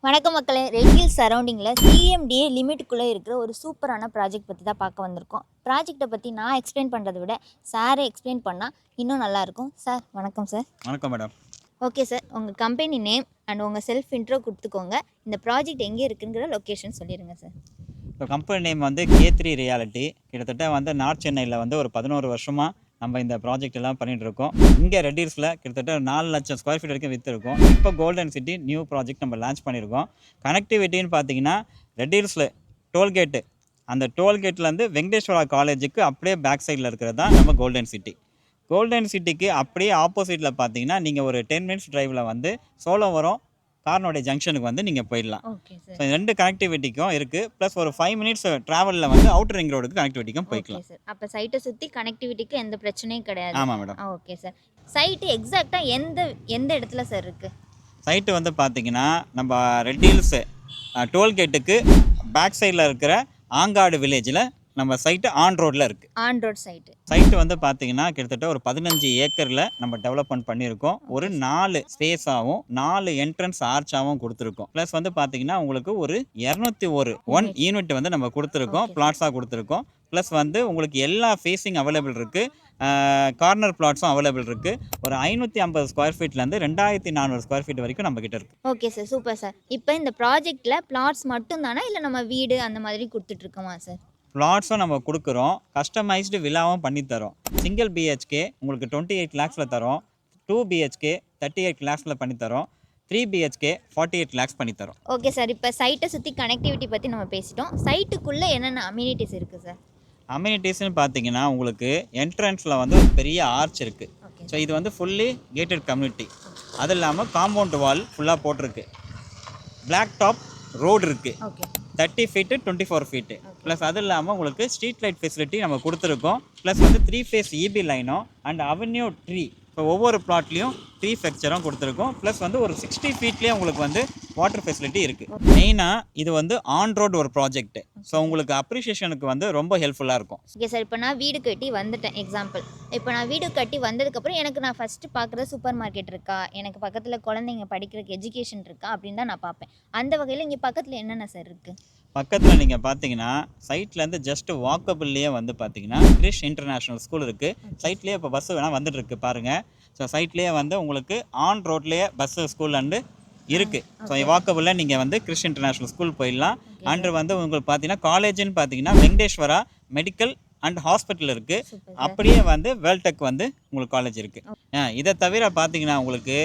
வணக்கம் மக்களே. Red hills சரௌண்டிங்கில் சிஎம்டிஏ லிமிட்டுக்குள்ளே இருக்கிற ஒரு சூப்பரான ப்ராஜெக்ட் பற்றி தான் பார்க்க வந்திருக்கோம். ப்ராஜெக்டை பற்றி நான் எக்ஸ்பிளைன் பண்ணுறதை விட சாரே எக்ஸ்பிளைன் பண்ணால் இன்னும் நல்லாயிருக்கும். சார் வணக்கம் சார். வணக்கம் மேடம். ஓகே சார், உங்கள் கம்பெனி நேம் அண்ட் உங்கள் செல்ஃப் இன்ட்ரோ கொடுத்துக்கோங்க. இந்த ப்ராஜெக்ட் எங்கே இருக்குங்கிற லொக்கேஷன் சொல்லிடுங்க சார். இப்போ கம்பெனி நேம் வந்து K3 ரியாலிட்டி. கிட்டத்தட்ட வந்து நார்த் சென்னையில் வந்து ஒரு 11 வருஷமாக நம்ம இந்த ப்ராஜெக்ட் எல்லாம் பண்ணிகிட்டு இருக்கோம். இங்கே ரெட் ஹில்ஸில் கிட்டத்தட்ட 4 லட்சம் ஸ்கொயர் ஃபீட் வரைக்கும் விற்றுருக்கோம். இப்போ கோல்டன் சிட்டி நியூ ப்ராஜெக்ட் நம்ம லான்ச் பண்ணியிருக்கோம். கனெக்டிவிட்டின்னு பார்த்தீங்கன்னா ரெட் ஹில்ஸில் டோல்கேட்டு, அந்த டோல்கேட்லேருந்து வெங்கடேஸ்வரா காலேஜுக்கு அப்படியே பேக் சைடில் இருக்கிறது தான் நம்ம கோல்டன் சிட்டி. கோல்டன் சிட்டிக்கு அப்படியே ஆப்போசிட்டில் பார்த்தீங்கன்னா நீங்கள் ஒரு 10 மினிட்ஸ் டிரைவில் வந்து சோழவரம் கார்னோடைய ஜங்ஷனுக்கு வந்து நீங்கள் போயிடலாம். ஸோ ரெண்டு கனெக்டிவிட்டிக்கும் இருக்குது. ப்ளஸ் ஒரு 5 மினிட்ஸ் ட்ராவலில் வந்து அவுட்டர் ரிங் ரோடுக்கு கனெக்டிவிட்டிக்கும் போய்க்கலாம். சார், அப்போ சைட்டை சுற்றி கனெக்டிவிட்டிக்கு எந்த பிரச்சனையும் கிடையாது. ஆமாம் மேடம். Okay sir. சைட்டு எக்ஸாக்டாக எந்த இடத்துல சார் இருக்குது? சைட்டு வந்து பார்த்தீங்கன்னா நம்ம ரெட் ஹில்ஸ் டோல்கேட்டுக்கு பேக் சைடில் இருக்கிற ஆங்காடு வில்லேஜில் நம்ம சைட்டு ஆன் ரோட்டில் இருக்குது. ஆன் ரோட் சைட்டு வந்து பார்த்தீங்கன்னா கிட்டத்தட்ட ஒரு 15 ஏக்கரில் நம்ம டெவலப்மெண்ட் பண்ணியிருக்கோம். ஒரு 4 ஸ்பேஸாகவும் 4 என்ட்ரன்ஸ் ஆர்ச்சாகவும் கொடுத்துருக்கோம். ப்ளஸ் வந்து பார்த்தீங்கன்னா உங்களுக்கு ஒரு 201 யூனிட் வந்து நம்ம கொடுத்துருக்கோம், பிளாட்ஸாக கொடுத்துருக்கோம். ப்ளஸ் வந்து உங்களுக்கு எல்லா ஃபேஸிங் அவைலபிள் இருக்குது, கார்னர் பிளாட்ஸும் அவைலபிள் இருக்குது. ஒரு 550 ஸ்கொயர் ஃபீட்லேருந்து 2400 ஸ்கொயர் ஃபீட் வரைக்கும் நம்ம கிட்ட இருக்குது. Okay sir, super sir. இப்போ இந்த ப்ராஜெக்டில் பிளாட்ஸ் மட்டும் தானே இல்லை நம்ம வீடு அந்த மாதிரி கொடுத்துட்ருக்கோமா சார்? பிளாட்ஸும் நம்ம கொடுக்குறோம், கஸ்டமைஸ்டு வில்லாவும் பண்ணித்தரோம். சிங்கிள் பிஹெச்கே உங்களுக்கு 28 லேக்ஸில் தரோம், 2 பிஹெச்கே 38 லேக்ஸில் பண்ணித்தரோம், 3 பிஹெச்கே 48 லேக்ஸ் பண்ணித்தரோம். Okay sir. இப்போ சைட்டை சுற்றி கனெக்டிவிட்டி பற்றி நம்ம பேசிட்டோம். சைட்டுக்குள்ளே என்னென்ன அம்யூனிட்டிஸ் இருக்குது சார்? அம்யூனிட்டிஸ்னு பார்த்தீங்கன்னா உங்களுக்கு என்ட்ரன்ஸில் வந்து ஒரு பெரிய ஆர்ச் இருக்குது. ஸோ இது வந்து ஃபுல்லி கேட்டட் கம்யூனிட்டி. அது இல்லாமல் காம்பவுண்ட் வால் ஃபுல்லாக போட்டிருக்கு. பிளாக் டாப் ரோடு இருக்குது, 30 ஃபீட்டு 24 ஃபீட்டு. ப்ளஸ் அது இல்லாமல் உங்களுக்கு ஸ்ட்ரீட் லைட் ஃபெசிலிட்டி நம்ம கொடுத்துருக்கோம். ப்ளஸ் வந்து 3 ஃபேஸ் இபி லைனும் அண்ட் அவென்யூ ட்ரீ, இப்போ ஒவ்வொரு பிளாட்லேயும் ட்ரீ ஃபெக்சரும் கொடுத்துருக்கோம். ப்ளஸ் வந்து ஒரு 60 ஃபீட்லேயே உங்களுக்கு வந்து வாட்டர் ஃபெசிலிட்டி இருக்குது. மெயினாக இது வந்து ஆன் ரோடு ஒரு ப்ராஜெக்ட். ஸோ உங்களுக்கு அப்ரிஷியேஷனுக்கு வந்து ரொம்ப ஹெல்ப்ஃபுல்லாக இருக்கும். Okay sir. இப்போ நான் வீடு கட்டி வந்துட்டேன், எக்ஸாம்பிள். இப்போ நான் வீடு கட்டி வந்ததுக்கப்புறம் எனக்கு நான் ஃபஸ்ட்டு பார்க்குறது சூப்பர் மார்க்கெட் இருக்கா, எனக்கு பக்கத்தில் குழந்தைங்க படிக்கிறதுக்கு எஜுகேஷன் இருக்கா அப்படின்னு தான் நான் பார்ப்பேன். அந்த வகையில் இங்கே பக்கத்தில் என்னென்ன சார் இருக்குது? பக்கத்தில் நீங்கள் பார்த்தீங்கன்னா சைட்லேருந்து ஜஸ்ட் வாக்கபிள்லேயே வந்து பார்த்தீங்கன்னா கிரிஷ் இன்டர்நேஷ்னல் ஸ்கூல் இருக்குது. சைட்லேயே இப்போ பஸ்ஸு வேணால் வந்துட்டு இருக்கு பாருங்கள். ஸோ சைட்லேயே வந்து உங்களுக்கு ஆன் ரோட்லேயே பஸ்ஸு ஸ்கூல் அண்டு இருக்குது. ஸோ வாக்கபிளில் நீங்கள் வந்து கிரிஷ் இன்டர்நேஷ்னல் ஸ்கூல் போயிடலாம். அண்டு வந்து உங்களுக்கு பார்த்தீங்கன்னா காலேஜுன்னு பார்த்தீங்கன்னா வெங்கடேஸ்வரா மெடிக்கல் அண்ட் ஹாஸ்பிட்டல் இருக்குது. அப்படியே வந்து வேல்டெக் வந்து உங்களுக்கு காலேஜ் இருக்குது. இதை தவிர பார்த்தீங்கன்னா உங்களுக்கு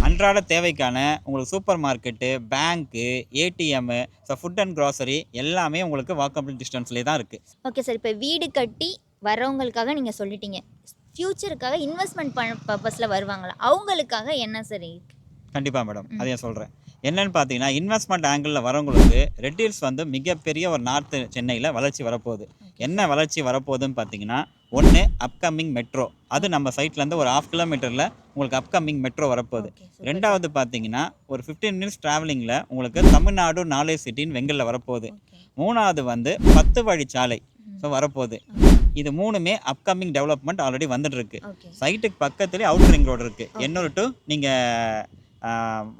அன்றாட தேவைக்கான உங்களுக்கு super market, bank, ATM, so food and grocery எல்லாமே உங்களுக்கு வாக்கபிள் டிஸ்டன்ஸ்லேயே தான் இருக்குது. Okay sir. இப்போ வீடு கட்டி வரவங்களுக்காக நீங்கள் சொல்லிட்டீங்க, ஃப்யூச்சருக்காக இன்வெஸ்ட்மெண்ட் பர்பஸில் வருவாங்களா, அவங்களுக்காக என்ன சார் இருக்குது? கண்டிப்பாக மேடம், அதையும் சொல்கிறேன். என்னென்னு பார்த்தீங்கன்னா இன்வெஸ்ட்மெண்ட் ஆங்கிளில் வரவங்களுக்கு ரெட் ஹில்ஸ் வந்து மிகப்பெரிய ஒரு நார்த்து சென்னையில் வளர்ச்சி வரப்போகுது. என்ன வளர்ச்சி வரப்போகுதுன்னு பார்த்தீங்கன்னா, ஒன்று அப்கமிங் மெட்ரோ, அது நம்ம சைட்லேருந்து ஒரு 1/2 கிலோமீட்டரில் உங்களுக்கு அப்கமிங் மெட்ரோ வரப்போகுது. ரெண்டாவது பார்த்தீங்கன்னா ஒரு 15 மினிட்ஸ் ட்ராவலிங்கில் உங்களுக்கு தமிழ்நாடு நாலேஜ் சிட்டின்னு வெங்கலில் வரப்போகுது. மூணாவது வந்து 10 வழிச்சாலை ஸோ வரப்போகுது. இது மூணுமே அப்கமிங் டெவலப்மெண்ட் ஆல்ரெடி வந்துட்டு இருக்கு. சைட்டுக்கு பக்கத்துலேயே அவுட்டர் ரிங் ரோடு இருக்குது. எண்ணூர் டு நீங்கள்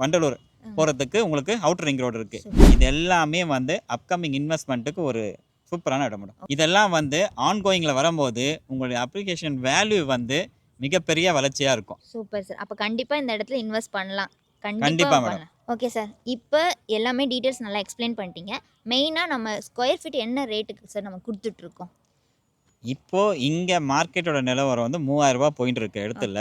வண்டலூர் போகிறதுக்கு உங்களுக்கு அவுட்டர் ரிங் ரோடு இருக்குது. இது எல்லாமே வந்து அப்கமிங் இன்வெஸ்ட்மெண்ட்டுக்கு ஒரு சூப்பரான இடம் மேடம். இதெல்லாம் வந்து ஆன்கோயிங்கில் வரும்போது உங்களுடைய அப்ளிகேஷன் வேல்யூ வந்து மிகப்பெரிய வளர்ச்சியாக இருக்கும். Super sir. அப்போ கண்டிப்பாக இந்த இடத்துல இன்வெஸ்ட் பண்ணலாம். கண்டிப்பாக மேடம். Okay sir. இப்போ எல்லாமே டீட்டெயில்ஸ் நல்லா எக்ஸ்பிளைன் பண்ணிட்டீங்க. மெயினாக நம்ம ஸ்கொயர் ஃபீட் என்ன ரேட்டுக்கு சார் நம்ம கொடுத்துட்ருக்கோம்? இப்போது இங்கே மார்க்கெட்டோட நிலவரம் வந்து 3000 ரூபா போயிட்டு இருக்க இடத்துல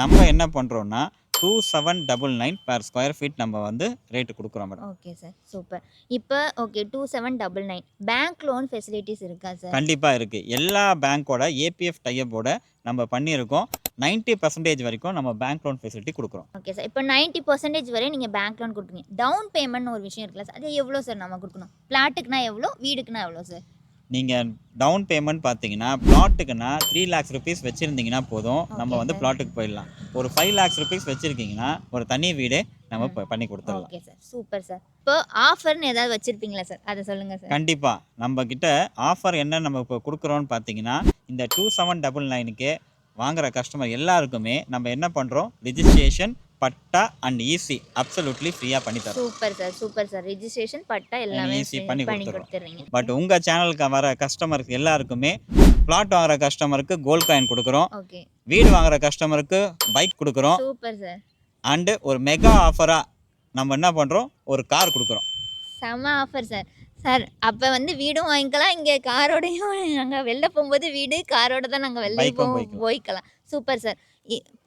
நம்ம என்ன பண்ணுறோன்னா 2799 per ஸ்கொயர் ஃபீட் நம்ம வந்து ரேட்டு கொடுக்குறோம் மேடம். Okay sir, super. இப்போ 2799 பேங்க் லோன் ஃபெசிலிட்டிஸ் இருக்கா சார்? கண்டிப்பாக இருக்குது. எல்லா பேங்க்கோட ஏபிஎஃப் டைப்போட நம்ம பண்ணியிருக்கோம். 90% வரைக்கும் நம்ம பேங்க் லோன் ஃபெசிலிட்டி கொடுக்குறோம். Okay sir. இப்போ 90% வரை நீங்கள் பேங்க் லோன் கொடுக்குறீங்க. டவுன் பேமெண்ட்னு ஒரு விஷயம் இருக்குல்ல சார், அது எவ்வளோ சார் நம்ம கொடுக்கணும்? பிளாட்டுக்குனா எவ்வளோ, வீடுக்குனா எவ்வளோ சார்? நீங்கள் டவுன் பேமெண்ட் பார்த்தீங்கன்னா பிளாட்டுக்குன்னா 3 lakhs rupees வச்சுருந்தீங்கன்னா போதும், நம்ம வந்து பிளாட்டுக்கு போயிடலாம். ஒரு 5 lakhs rupees வச்சுருக்கீங்கன்னா ஒரு தனி வீடே நம்ம பண்ணி கொடுத்துடலாம். Okay sir, super sir. இப்போ ஆஃபர்னு ஏதாவது வச்சுருப்பீங்களா சார், அதை சொல்லுங்கள் சார். கண்டிப்பாக நம்ம கிட்ட ஆஃபர் என்ன நம்ம இப்போ கொடுக்குறோன்னு பார்த்தீங்கன்னா, இந்த 2799க்கு வாங்குகிற கஸ்டமர் எல்லாருக்குமே நம்ம என்ன பண்ணுறோம், registration patta and easy absolutely ஃப்ரீயாக பண்ணி தரோம். சூப்பர் சார் ரிஜிஸ்ட்ரேஷன் பட்டா எல்லாமே ஈஸி பண்ணி பண்ணி கொடுத்துறோம். கொடுத்துறீங்க. பட் உங்கள் சேனலுக்கு வர கஸ்டமருக்கு எல்லாருக்குமே பிளாட் வாங்குற கஸ்டமருக்கு கோல்ட் காயின் கொடுக்குறோம், ஓகே வீடு வாங்குற கஸ்டமருக்கு பைக் கொடுக்குறோம், சூப்பர் சார். அண்டு ஒரு மெகா ஆஃபராக நம்ம என்ன பண்ணுறோம், ஒரு கார் கொடுக்குறோம். செம ஆஃபர் சார். சார் அப்போ வந்து வீடும் வாங்கிக்கலாம், இங்கே காரோடையும் நாங்கள் வெளில போகும்போது வீடு காரோட தான் நாங்கள் வெளில பைக்கும் போய்க்கலாம். போய்க்கலாம். Super sir.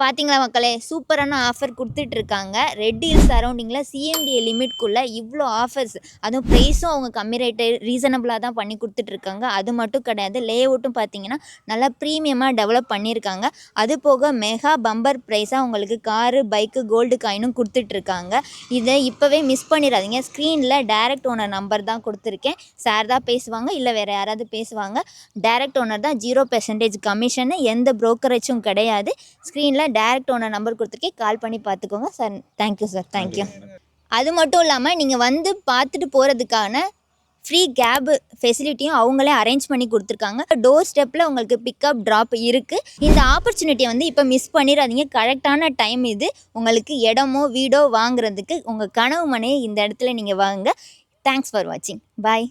பார்த்தீங்களா மக்களே, சூப்பரான ஆஃபர் கொடுத்துட்ருக்காங்க. ரெட் ஹில்ஸ் சரௌண்டிங்கில் சிஎம்டிஏ லிமிட்குள்ளே இவ்வளோ ஆஃபர்ஸ், அதுவும் ப்ரைஸும் அவங்க கம்மி ரேட்டு ரீசனபிளாக தான் பண்ணி கொடுத்துட்ருக்காங்க. அது மட்டும் கிடையாது, லே அவுட்டும் பார்த்தீங்கன்னா நல்லா ப்ரீமியமாக டெவலப் பண்ணியிருக்காங்க. அது போக மெகா பம்பர் ப்ரைஸாக உங்களுக்கு காரு பைக்கு கோல்டு காயினும் கொடுத்துட்ருக்காங்க. இதை இப்போவே மிஸ் பண்ணிடாதீங்க. ஸ்க்ரீனில் டைரக்ட் ஓனர் நம்பர் தான் கொடுத்துருக்கேன். சார் தான் பேசுவாங்க, இல்லை வேறு யாராவது பேசுவாங்க. டைரக்ட் ஓனர் தான், 0% கமிஷனு, எந்த ப்ரோக்கரேஜும் கிடையாது. ஸ்க்ரீனில் டைரக்ட் ஓனர் நம்பர் கொடுத்துருக்கேன், கால் பண்ணி பார்த்துக்கோங்க சார். Thank you sir, thank you. அது மட்டும் இல்லாமல் நீங்கள் வந்து பார்த்துட்டு போகிறதுக்கான ஃப்ரீ கேப் ஃபெசிலிட்டியும் அவங்களே அரேஞ்ச் பண்ணி கொடுத்துருக்காங்க. டோர் ஸ்டெப்பில் உங்களுக்கு பிக்கப் ட்ராப் இருக்குது. இந்த ஆப்பர்ச்சுனிட்டியை வந்து இப்போ மிஸ் பண்ணிடாதீங்க. கரெக்டான டைம் இது. உங்களுக்கு இடமோ வீடோ வாங்குறதுக்கு உங்கள் கனவு மனையை இந்த இடத்துல நீங்கள் வாங்குங்க. தேங்க்ஸ் ஃபார் வாட்சிங். பாய்.